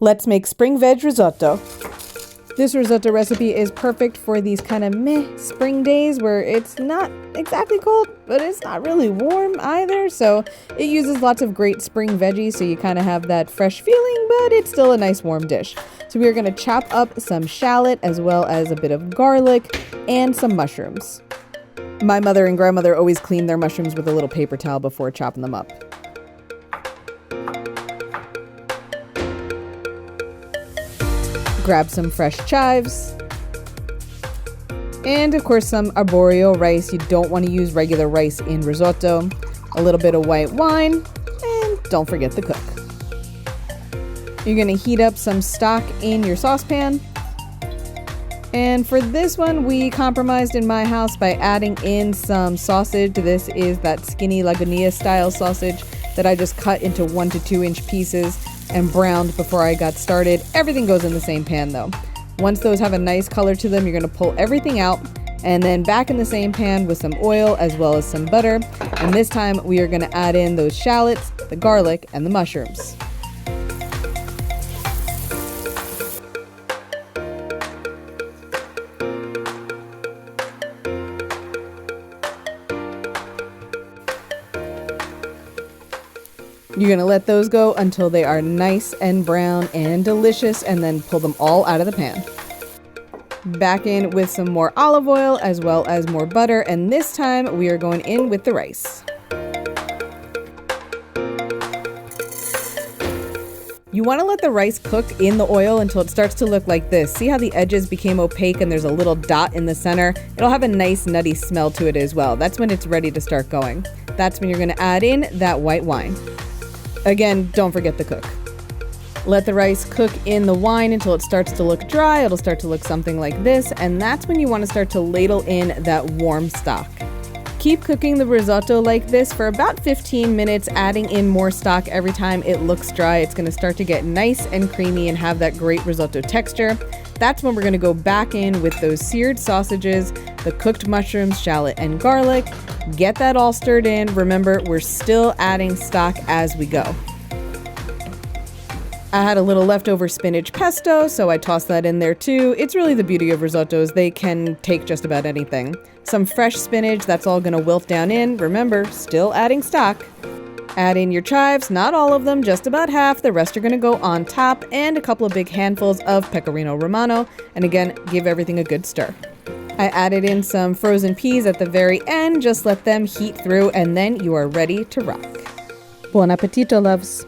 Let's make spring veg risotto. This risotto recipe is perfect for these kind of meh spring days where it's not exactly cold, but it's not really warm either. So it uses lots of great spring veggies, so you kind of have that fresh feeling, but it's still a nice warm dish. So we are going to chop up some shallot as well as a bit of garlic and some mushrooms. My mother and grandmother always clean their mushrooms with a little paper towel before chopping them up. Grab some fresh chives. And of course some arborio rice. You don't want to use regular rice in risotto. A little bit of white wine. And don't forget the cook. You're going to heat up some stock in your saucepan. And for this one, we compromised in my house by adding in some sausage. This is that skinny Lagunitas style sausage that I just cut into 1 to 2 inch pieces and browned before I got started. Everything goes in the same pan though. Once those have a nice color to them, you're going to pull everything out and then back in the same pan with some oil as well as some butter. And this time we are going to add in those shallots, the garlic, and the mushrooms. You're going to let those go until they are nice and brown and delicious, and then pull them all out of the pan. Back in with some more olive oil as well as more butter, and this time we are going in with the rice. You want to let the rice cook in the oil until it starts to look like this. See how the edges became opaque and there's a little dot in the center? It'll have a nice nutty smell to it as well. That's when it's ready to start going. That's when you're going to add in that white wine. Again, don't forget the cook. Let the rice cook in the wine until it starts to look dry. It'll start to look something like this, and that's when you want to start to ladle in that warm stock. Keep cooking the risotto like this for about 15 minutes, adding in more stock every time it looks dry. It's going to start to get nice and creamy and have that great risotto texture. That's when we're going to go back in with those seared sausages, the cooked mushrooms, shallot, and garlic. Get that all stirred in. Remember, we're still adding stock as we go. I had a little leftover spinach pesto, so I tossed that in there too. It's really the beauty of risottos. They can take just about anything. Some fresh spinach, that's all going to wilt down in. Remember, still adding stock. Add in your chives, not all of them, just about half. The rest are going to go on top, and a couple of big handfuls of pecorino romano. And again, give everything a good stir. I added in some frozen peas at the very end. Just let them heat through, and then you are ready to rock. Buon appetito, loves.